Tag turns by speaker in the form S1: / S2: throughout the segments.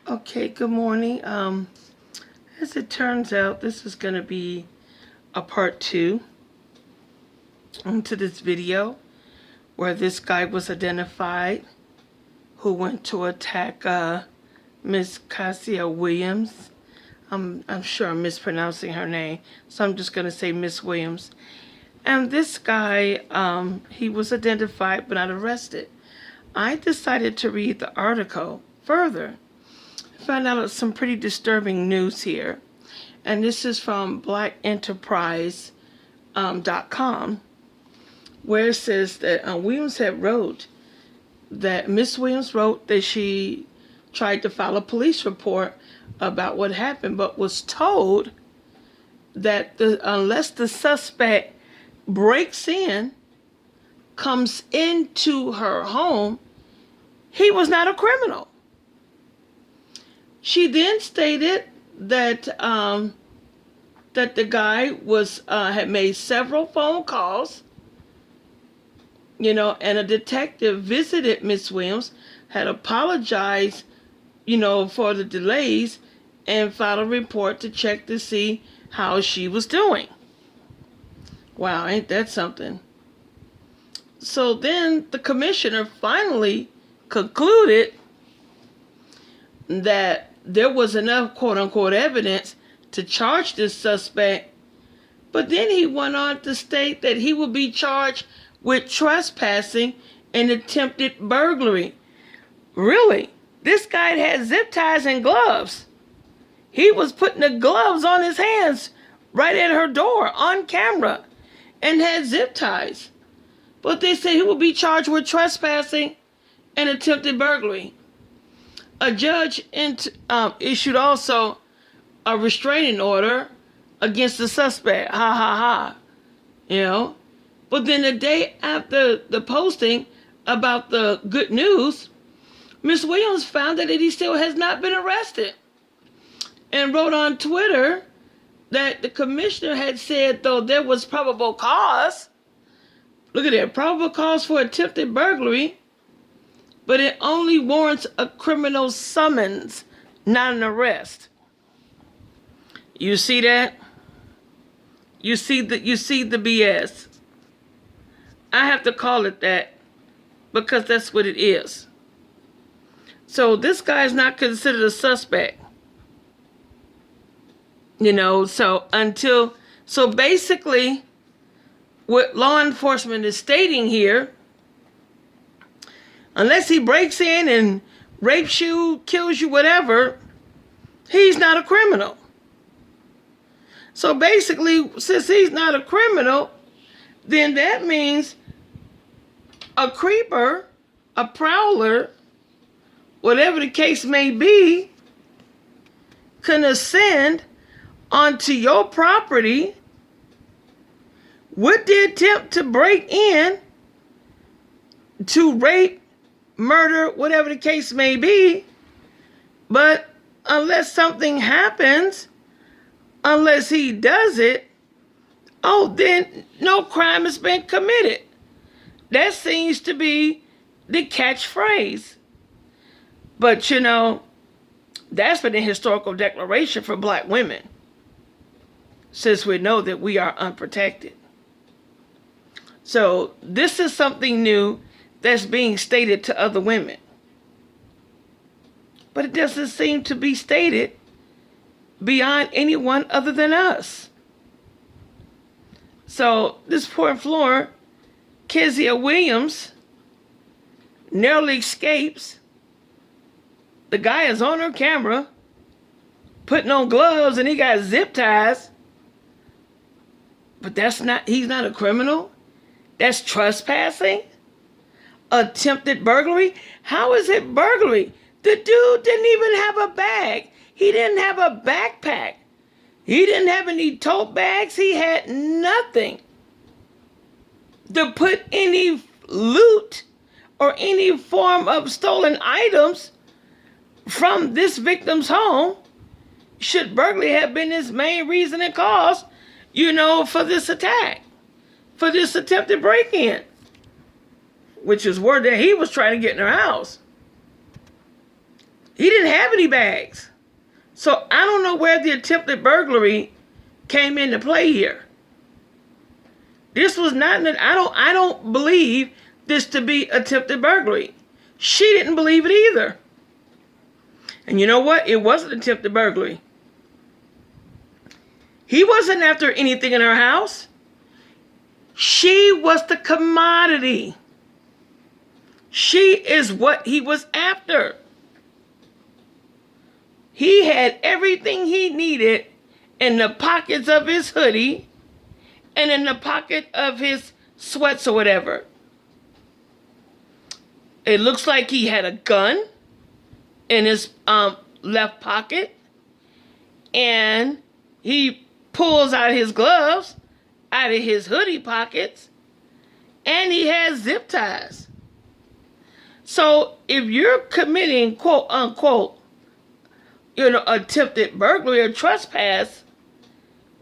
S1: Okay, good morning. As it turns out, this is going to be a part two to this video where this guy was identified who went to attack Miss Cassia Williams. I'm sure I'm mispronouncing her name, so I'm just going to say Miss Williams. And this guy, he was identified but not arrested. I decided to read the article further. I found out some pretty disturbing news here. And this is from blackenterprise.com, where it says that Williams had wrote that Miss Williams wrote that she tried to file a police report about what happened, but was told that unless the suspect breaks in, comes into her home, he was not a criminal. She then stated that that the guy had made several phone calls, and a detective visited Miss Williams, had apologized, for the delays, and filed a report to check to see how she was doing. Wow, ain't that something? So then the commissioner finally concluded that there was enough quote-unquote evidence to charge this suspect, but then he went on to state that he will be charged with trespassing and attempted burglary. Really? This guy had zip ties and gloves. He was putting the gloves on his hands right at her door on camera and had zip ties. But they say he will be charged with trespassing and attempted burglary. A judge issued also a restraining order against the suspect. Ha ha ha. But then the day after the posting about the good news, Miss Williams found that he still has not been arrested, and wrote on Twitter that the commissioner had said, though there was probable cause, look at that, probable cause for attempted burglary, but it only warrants a criminal summons, not an arrest. You see that? You see the BS. I have to call it that because that's what it is. So this guy is not considered a suspect. So basically what law enforcement is stating here, unless he breaks in and rapes you, kills you, whatever, he's not a criminal. So basically, since he's not a criminal, then that means a creeper, a prowler, whatever the case may be, can ascend onto your property with the attempt to break in, to rape, murder, whatever the case may be. But unless something happens, unless he does it, then no crime has been committed. That seems to be the catchphrase. But that's been a historical declaration for black women, since we know that we are unprotected. So this is something new that's being stated to other women. But it doesn't seem to be stated beyond anyone other than us. So this poor Flora, Kezia Williams, narrowly escapes. The guy is on her camera, putting on gloves, and he got zip ties. But he's not a criminal. That's trespassing. Attempted burglary. How is it burglary? The dude didn't even have a bag. He didn't have a backpack. He didn't have any tote bags. He had nothing to put any loot or any form of stolen items from this victim's home. Should burglary have been his main reason and cause, for this attack, for this attempted break-in, which is word that he was trying to get in her house. He didn't have any bags. So I don't know where the attempted burglary came into play here. This was not, I don't believe this to be attempted burglary. She didn't believe it either. And you know what? It wasn't attempted burglary. He wasn't after anything in her house. She was the commodity. She is what he was after. He had everything he needed in the pockets of his hoodie and in the pocket of his sweats or whatever. It looks like he had a gun in his left pocket, and he pulls out his gloves out of his hoodie pockets, and he has zip ties. So if you're committing quote unquote, attempted burglary or trespass,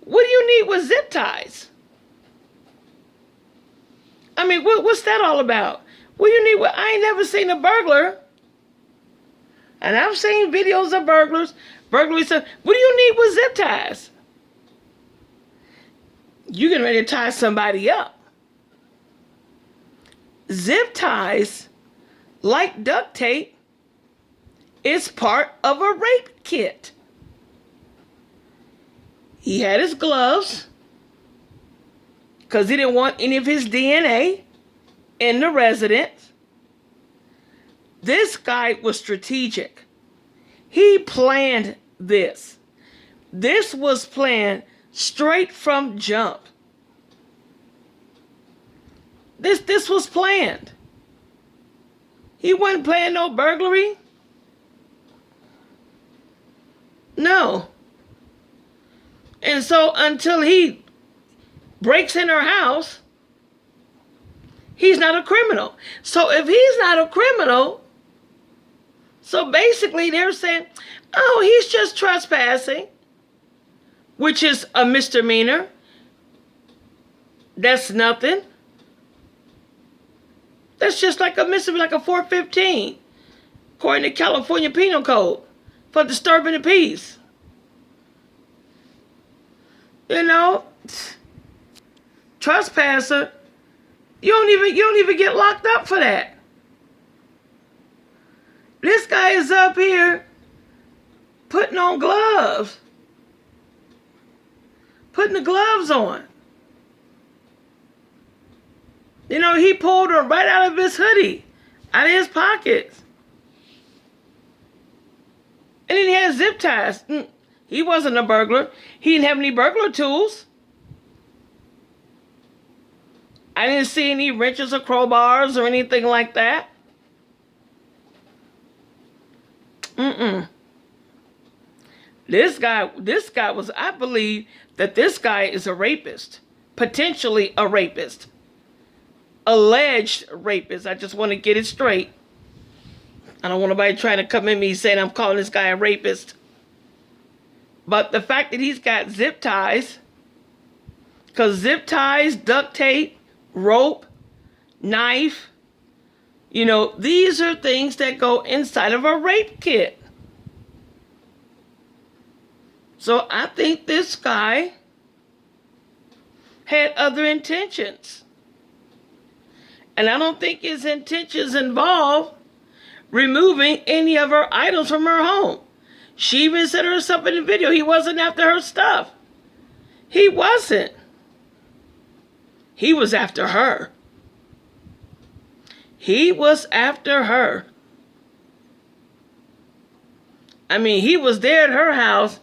S1: what do you need with zip ties? I mean, what's that all about? What do you need? I ain't never seen a burglar. And I've seen videos of burglary stuff. What do you need with zip ties? You getting ready to tie somebody up. Zip ties, like duct tape, is part of a rape kit. He had his gloves because he didn't want any of his DNA in the residence. This guy was strategic. He planned this. This was planned straight from jump. This was planned. He wasn't planning no burglary. No. And so until he breaks in her house, he's not a criminal. So if he's not a criminal, so basically they're saying, oh, he's just trespassing, which is a misdemeanor. That's nothing. That's just like a misdemeanor, like a 415, according to California Penal Code, for disturbing the peace. Trespasser, you don't even get locked up for that. This guy is up here putting on gloves. Putting the gloves on. He pulled her right out of his hoodie, out of his pockets. And then he had zip ties. He wasn't a burglar. He didn't have any burglar tools. I didn't see any wrenches or crowbars or anything like that. This guy was, I believe that this guy is a rapist. Potentially a rapist. Alleged rapist. I just want to get it straight. I don't want nobody trying to come at me saying I'm calling this guy a rapist. But the fact that he's got zip ties, because zip ties, duct tape, rope, knife, these are things that go inside of a rape kit. So I think this guy had other intentions. And I don't think his intentions involve removing any of her items from her home. She even said herself in the video, he wasn't after her stuff. He wasn't. He was after her. He was after her. I mean, he was there at her house.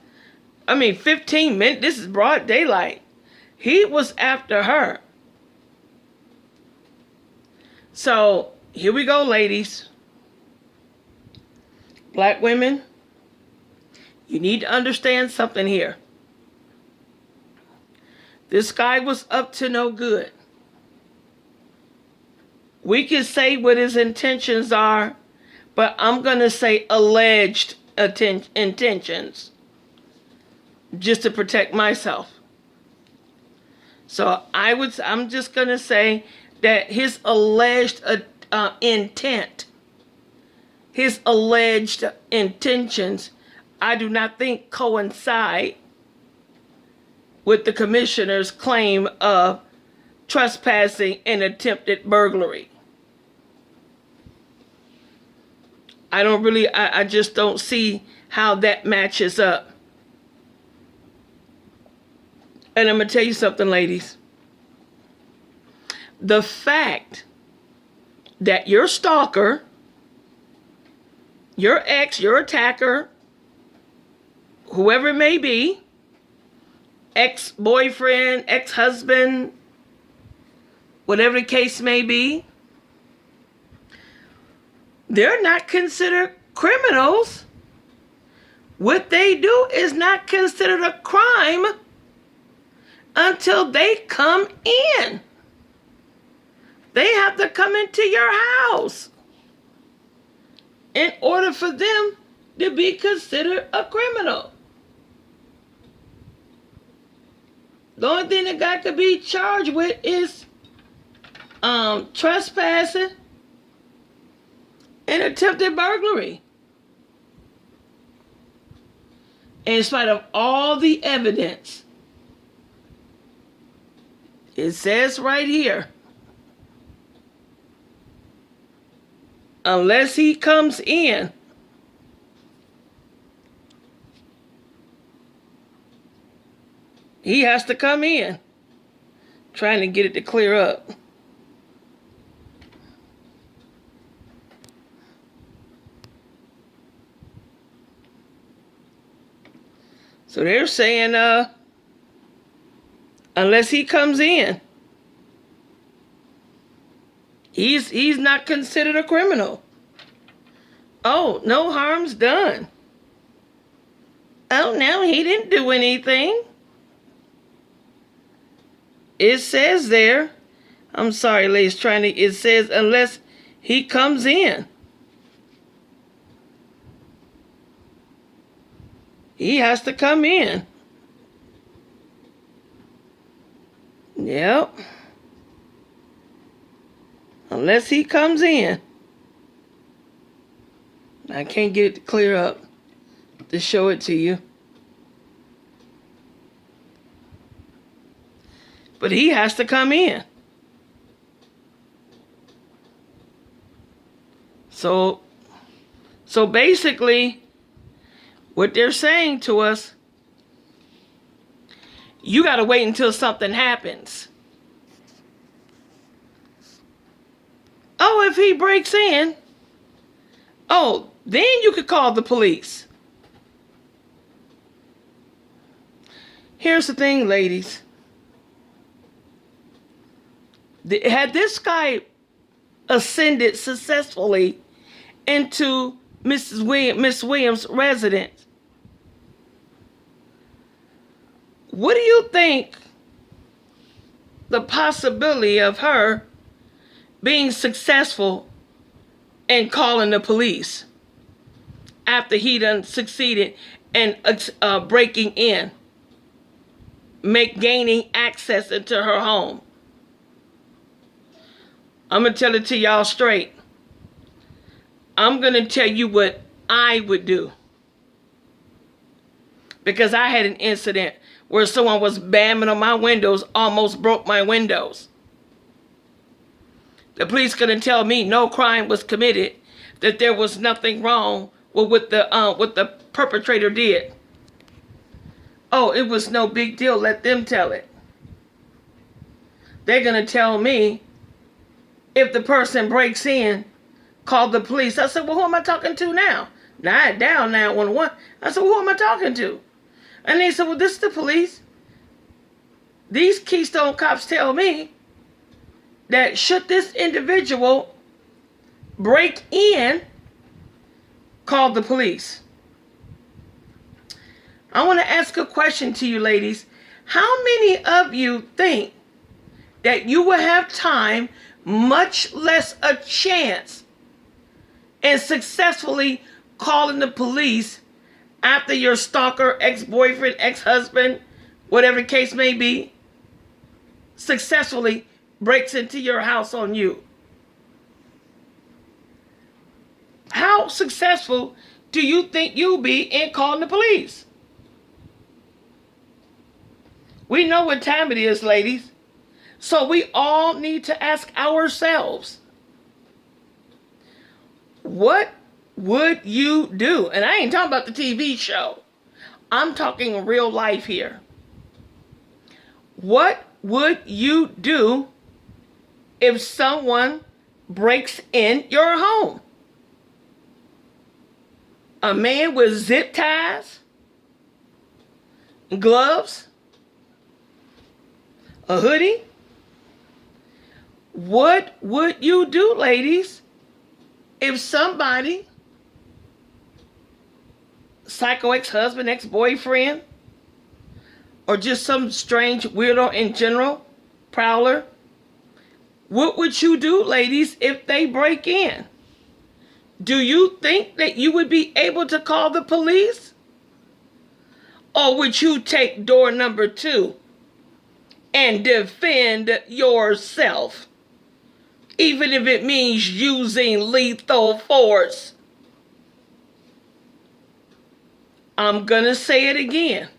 S1: 15 minutes. This is broad daylight. He was after her. So, here we go, ladies. Black women, you need to understand something here. This guy was up to no good. We can say what his intentions are, but I'm going to say alleged intentions, just to protect myself. So I'm just going to say that his alleged intent, his alleged intentions, I do not think coincide with the commissioner's claim of trespassing and attempted burglary. I just don't see how that matches up. And I'm going to tell you something, ladies. The fact that your stalker, your ex, your attacker, whoever it may be, ex-boyfriend, ex-husband, whatever the case may be, they're not considered criminals. What they do is not considered a crime until they come in. They have to come into your house in order for them to be considered a criminal. The only thing the guy could be charged with is trespassing and attempted burglary. In spite of all the evidence, it says right here, unless he comes in, he has to come in. Trying to get it to clear up. So they're saying, unless he comes in, he's not considered a criminal. Oh, no harm's done. Oh, no, he didn't do anything. It says there, I'm sorry, ladies, it says unless he comes in. He has to come in. Yep. Unless he comes in. I can't get it to clear up to show it to you. But he has to come in. So basically, what they're saying to us, you got to wait until something happens. Oh, if he breaks in, oh, then you could call the police. Here's the thing, ladies. Had this guy ascended successfully into Miss Williams' residence, what do you think the possibility of her being successful in calling the police after he done succeeded in breaking in, gaining access into her home? I'm going to tell it to y'all straight. I'm going to tell you what I would do. Because I had an incident where someone was banging on my windows, almost broke my windows. The police couldn't tell me no crime was committed, that there was nothing wrong with what the perpetrator did. Oh, it was no big deal. Let them tell it. They're going to tell me if the person breaks in, call the police. I said, well, who am I talking to now? Now I dialed 911. I said, well, who am I talking to? And they said, well, this is the police. These Keystone cops tell me that should this individual break in, call the police. I want to ask a question to you, ladies. How many of you think that you will have time, much less a chance, in successfully calling the police after your stalker, ex-boyfriend, ex-husband, whatever the case may be, successfully breaks into your house on you? How successful do you think you'll be in calling the police? We know what time it is, ladies. So we all need to ask ourselves, what would you do? And I ain't talking about the TV show. I'm talking real life here. What would you do if someone breaks in your home? A man with zip ties, gloves, a hoodie? What would you do, ladies, if somebody, psycho ex-husband, ex-boyfriend, or just some strange weirdo in general, prowler, what would you do, ladies, if they break in? Do you think that you would be able to call the police? Or would you take door number 2 and defend yourself? Even if it means using lethal force. I'm gonna say it again.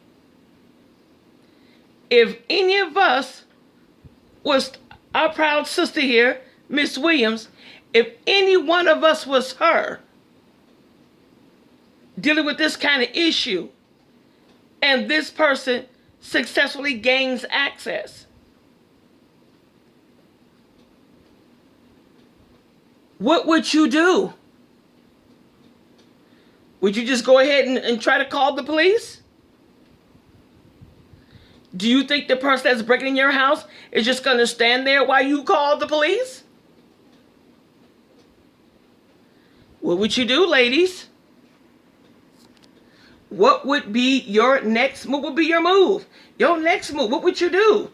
S1: If any of us was our proud sister here, Miss Williams, if any one of us was her dealing with this kind of issue and this person successfully gains access, what would you do? Would you just go ahead and try to call the police? Do you think the person that's breaking in your house is just going to stand there while you call the police? What would you do, ladies? What would be your next move? What would be your move? Your next move, what would you do?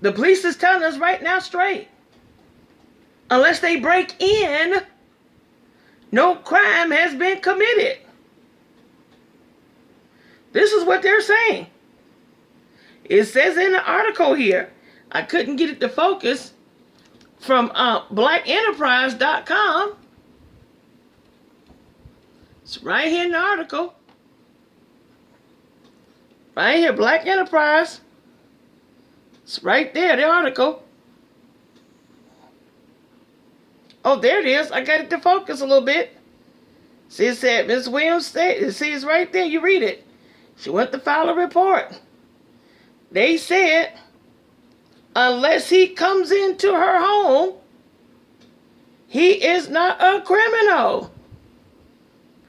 S1: The police is telling us right now straight. Unless they break in, no crime has been committed. This is what they're saying. It says in the article here, I couldn't get it to focus, from blackenterprise.com. It's right here in the article. Right here, Black Enterprise. It's right there, the article. Oh, there it is. I got it to focus a little bit. See, it said, Ms. Williams stated. See, it's right there. You read it. She went to file a report. They said, unless he comes into her home, he is not a criminal.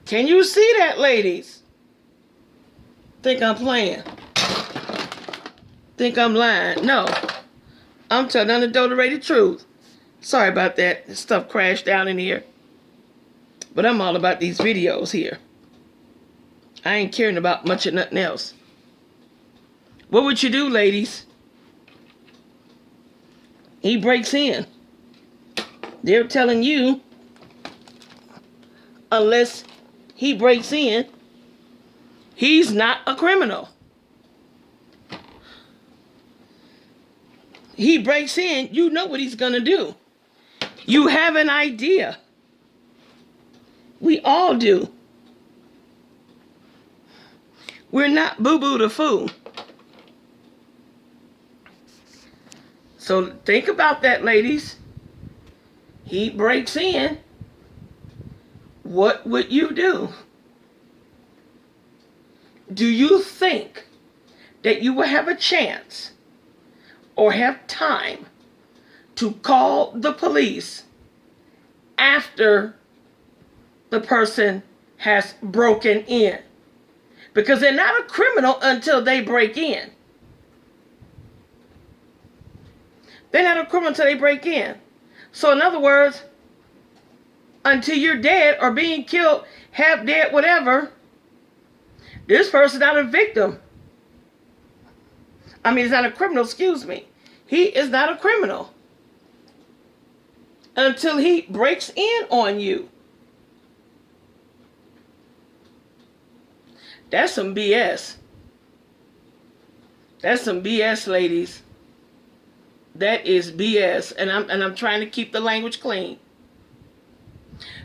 S1: Can you see that, ladies? Think I'm playing? Think I'm lying? No. I'm telling unadulterated truth. Sorry about that. This stuff crashed down in here. But I'm all about these videos here. I ain't caring about much of nothing else. What would you do, ladies? He breaks in. They're telling you, unless he breaks in, he's not a criminal. He breaks in, you know what he's gonna do. You have an idea. We all do. We're not boo-boo the fool. So think about that, ladies. He breaks in. What would you do? Do you think that you will have a chance or have time to call the police after the person has broken in? Because they're not a criminal until they break in. They're not a criminal until they break in. So in other words, until you're dead or being killed, half dead, whatever, this person's not a victim. I mean, he's not a criminal, excuse me. He is not a criminal until he breaks in on you. That's some BS. That's some BS, ladies. That is BS. And I'm trying to keep the language clean.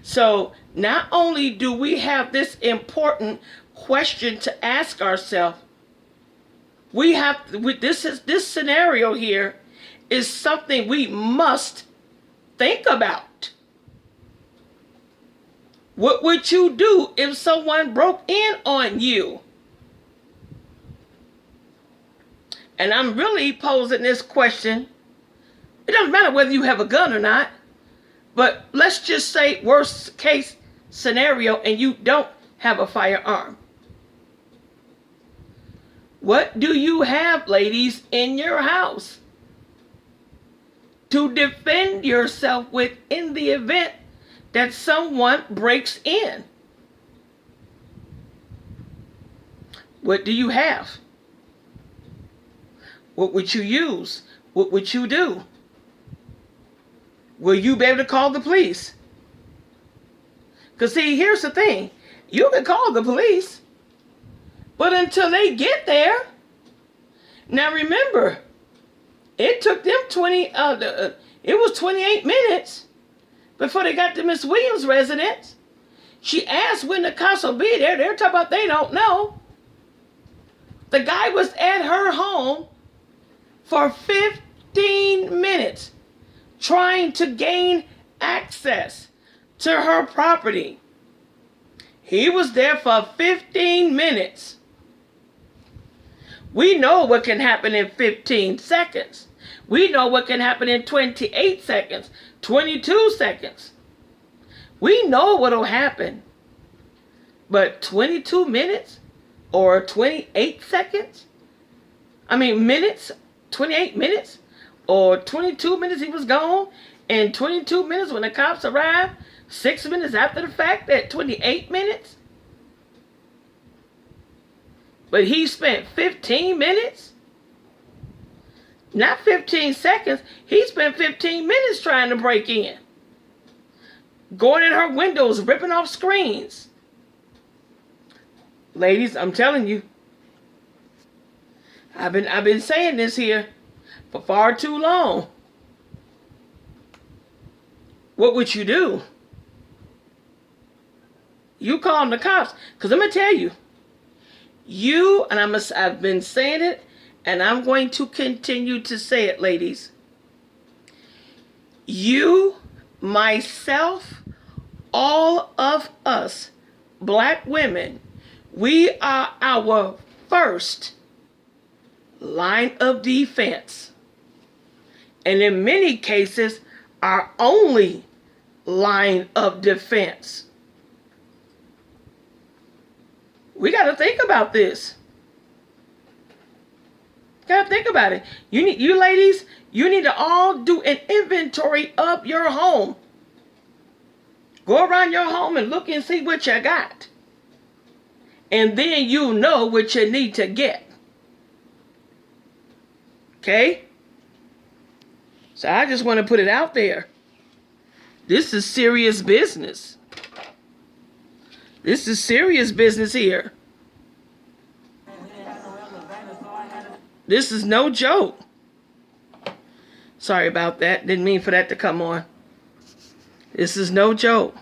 S1: So not only do we have this important question to ask ourselves, this scenario here is something we must think about. What would you do if someone broke in on you? And I'm really posing this question. It doesn't matter whether you have a gun or not, but let's just say worst case scenario and you don't have a firearm. What do you have, ladies, in your house to defend yourself with in the event that someone breaks in? What do you have? What would you use? What would you do? Will you be able to call the police? Because see, here's the thing. You can call the police, but until they get there, now remember, it took them 28 minutes before they got to Miss Williams' residence. She asked when the cops will be there. They're talking about they don't know. The guy was at her home for 15 minutes trying to gain access to her property. He was there for 15 minutes. We know what can happen in 15 seconds. We know what can happen in 28 seconds, 22 seconds. We know what will happen. But 22 minutes or 28 seconds? Minutes, 28 minutes or 22 minutes he was gone, and 22 minutes when the cops arrived, 6 minutes after the fact, at 28 minutes? But he spent 15 minutes? Not 15 seconds. He spent 15 minutes trying to break in. Going in her windows, ripping off screens. Ladies, I'm telling you, I've been saying this here for far too long. What would you do? You call the cops. Because I'm going to tell you, I've been saying it, and I'm going to continue to say it, ladies. You, myself, all of us, black women, we are our first line of defense. And in many cases, our only line of defense. We got to think about this. Got to think about it. You ladies, you need to all do an inventory of your home. Go around your home and look and see what you got. And then you know what you need to get. Okay? So I just want to put it out there. This is serious business. This is serious business here. This is no joke. Sorry about that. Didn't mean for that to come on. This is no joke.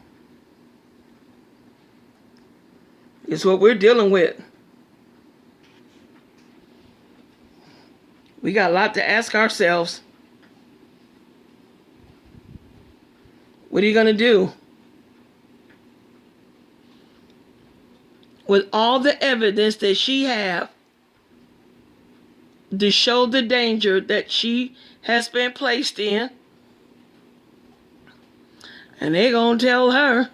S1: It's what we're dealing with. We got a lot to ask ourselves. What are you going to do? With all the evidence that she have to show the danger that she has been placed in, and they're going to tell her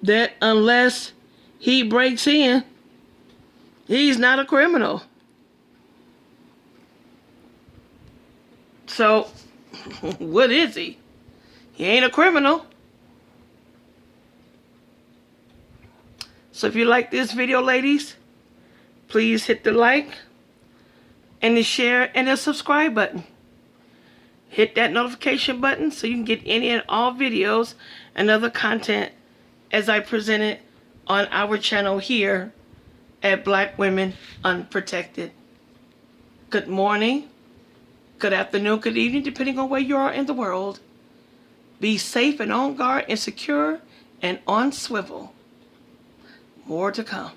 S1: that unless he breaks in, he's not a criminal. So, what is he? He ain't a criminal. So if you like this video, ladies, please hit the like and the share and the subscribe button. Hit that notification button so you can get any and all videos and other content as I present it on our channel here at Black Women Unprotected. Good morning, good afternoon, good evening, depending on where you are in the world. Be safe and on guard and secure and on swivel. More to come.